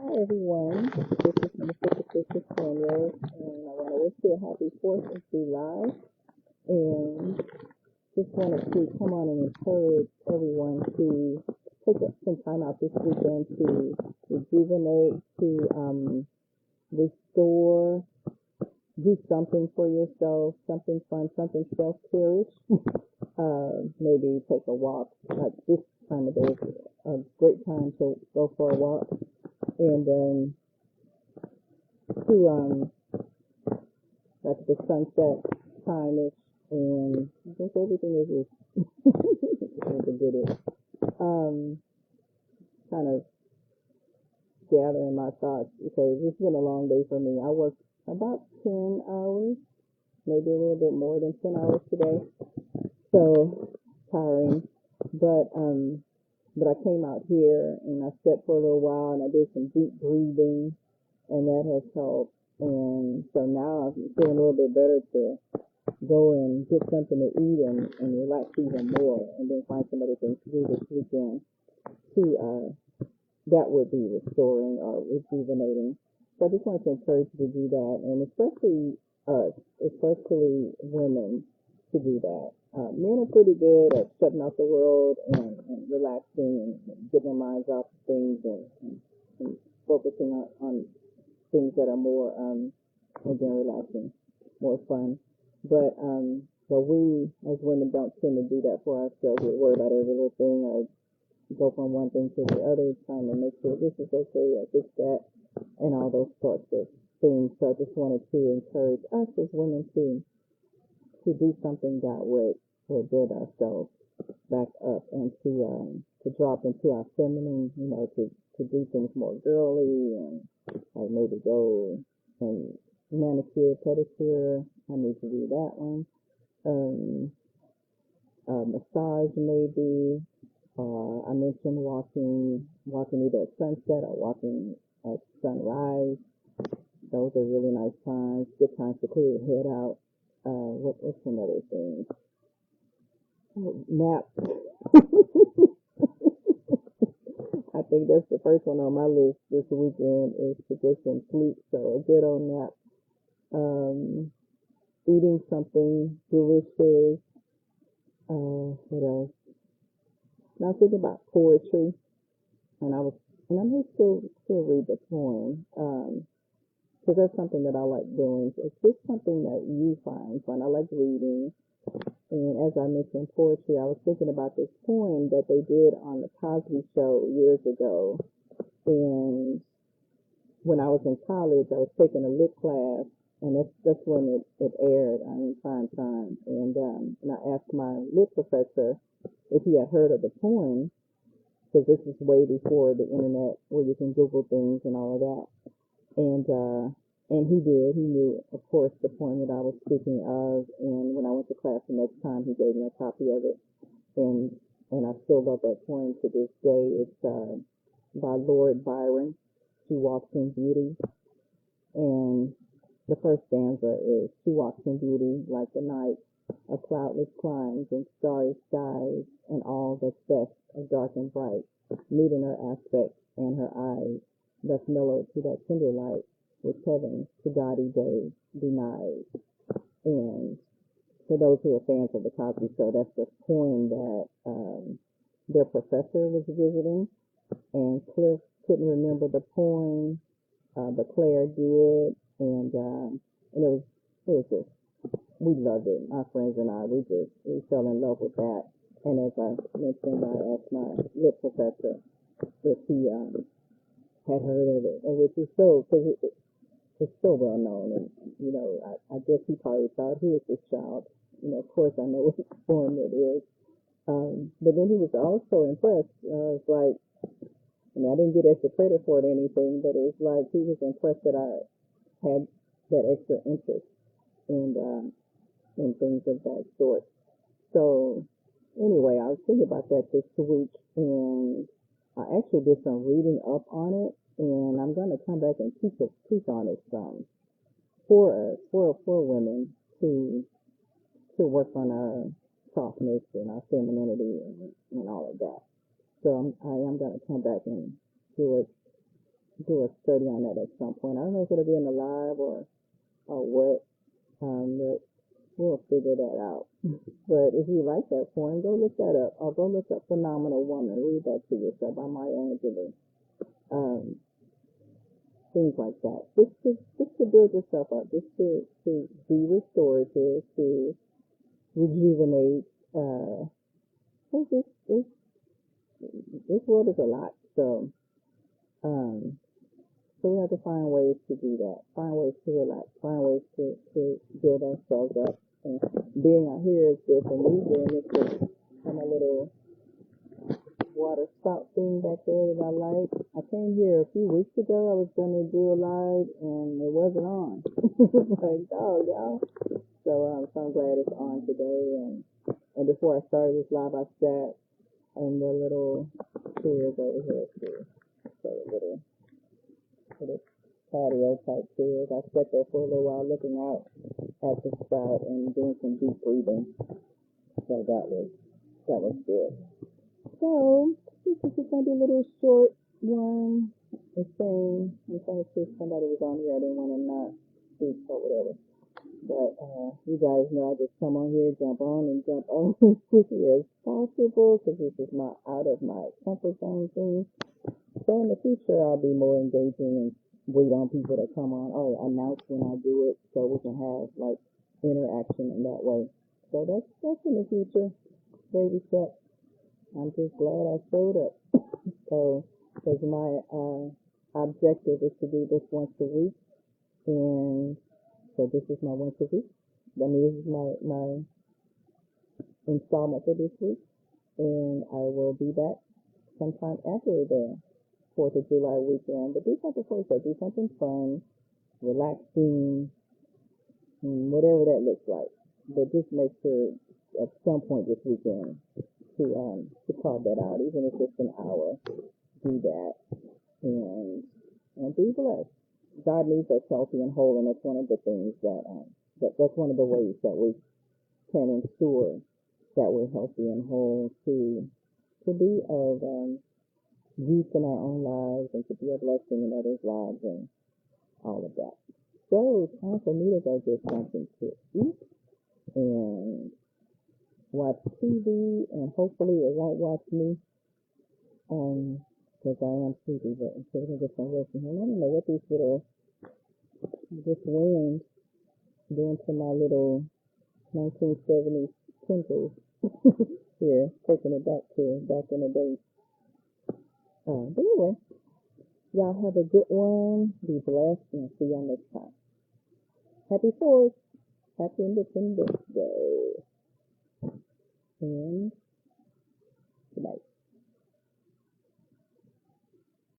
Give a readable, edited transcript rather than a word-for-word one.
Hi everyone, this is Mr. Patricia Samuels, and I want to wish you a happy 4th of July, and just wanted to come on and encourage everyone to take some time out this weekend to rejuvenate, to restore, do something for yourself, something fun, something self-cherish. Maybe take a walk, like this time of day is a great time to go for a walk, and to like the sunset time-ish, and I think everything is just a good kind of gathering my thoughts because it's been a long day for me. I worked about 10 hours, maybe a little bit more than 10 hours today, so tiring. But I came out here and I sat for a little while and I did some deep breathing, and that has helped. And so now I'm feeling a little bit better to go and get something to eat and relax even more, and then find some other things to do this weekend to that would be restoring or rejuvenating. So I just wanted to encourage you to do that, and especially us, especially women, to do that. Men are pretty good at shutting out the world and relaxing and getting their minds off of things and focusing on things that are more again relaxing, more fun. But we as women don't tend to do that for ourselves. We worry about every little thing or go from one thing to the other, trying to make sure this is okay or fix that and all those sorts of things. So I just wanted to encourage us as women to do something that would build ourselves back up and to drop into our feminine, to do things more girly and like maybe go and manicure, pedicure. I need to do that one. Um, Massage maybe. I mentioned walking either at sunset or walking at sunrise. Those are really nice times. Good times to clear your head out. What's some other things? Nap. I think that's the first one on my list this weekend is to get some sleep. So a good old nap. Eating something delicious. What else? Now I think about poetry, and I may still read the poem, because that's something that I like doing. It's just something that you find fun. I like reading, and as I mentioned poetry, I was thinking about this poem that they did on the Cosby Show years ago, and when I was in college, I was taking a lit class, and that's when it aired on prime time, and I asked my lit professor if he had heard of the poem, because this is way before the internet where you can Google things and all of that. And he did. He knew, of course, the poem that I was speaking of. And when I went to class the next time, he gave me a copy of it. And I still love that poem to this day. It's by Lord Byron. She Walks in Beauty. And the first stanza is, she walks in beauty like the night, of cloudless climes and starry skies, and all that's best of dark and bright, meet in her aspect and her eyes, thus mellowed to that tender light, which heaven to gaudy day denies. And for those who are fans of the Cosby Show, that's the poem that their professor was visiting, and Cliff couldn't remember the poem, but Claire did, and it was just, we loved it. My friends and I, we fell in love with that. And as I mentioned, I asked my lit professor if he had heard of it, and which is so, because it's so well known. And I guess he probably thought, who is this child? Of course I know what form it is. But then he was also impressed. It's like, I didn't get extra credit for it or anything, but it's like he was impressed that I had that extra interest in things of that sort. So anyway, I was thinking about that this week, and I actually did some reading up on it, and I'm going to come back and teach on it some for us, for women to work on our softness and our femininity and all of that. So I am going to come back and do it do a study on that at some point. I don't know if it'll be in the live or what, but we'll figure that out. But if you like that poem, go look that up. Or go look up Phenomenal Woman. Read that to yourself by Maya Angelou. Um, things like that. Just to build yourself up, just to be restorative, to rejuvenate. It's just, this world is a lot. Um, so we have to find ways to do that. Find ways to relax. Find ways to build ourselves up. And being out here is good for me. Doing this with my little water spout thing back there that I like. I came here a few weeks ago. I was gonna do a live and it wasn't on. Like, oh y'all. So I'm glad it's on today. And before I started this live, I sat in the little chairs over here too. So little patio type chairs. I sat there for a little while looking out at the spout and doing some deep breathing. So that was good. So this is just gonna be a little short one. It's saying, I'm trying to see if somebody was on here. I didn't want to not speak or whatever. But you guys know I just come on here, jump on and jump on as quickly as possible because this is my out of my comfort zone thing. So in the future, I'll be more engaging and wait on people to come on or announce when I do it so we can have like interaction in that way. So that's in the future. Baby steps. I'm just glad I showed up. So, because my objective is to do this once a week, and so this is my once a week. I mean, this is my installment for this week, and I will be back sometime after the 4th of July weekend. But do something for yourself. Do something fun, relaxing, whatever that looks like. But just make sure at some point this weekend to carve that out, even if it's an hour. Do that and be blessed. God needs us healthy and whole, and that's one of the things that's one of the ways that we can ensure that we're healthy and whole to be of use in our own lives and to be a blessing in others' lives and all of that. So it's time for me to go get something to eat and watch TV, and hopefully it won't watch me. Because I am sleepy, but I'm still gonna get some rest in here. I don't know what this wind doing to my little 1970s pimples here, taking it back in the day. But anyway, y'all have a good one. Be blessed, and see y'all next time. Happy 4th. Happy Independence Day. And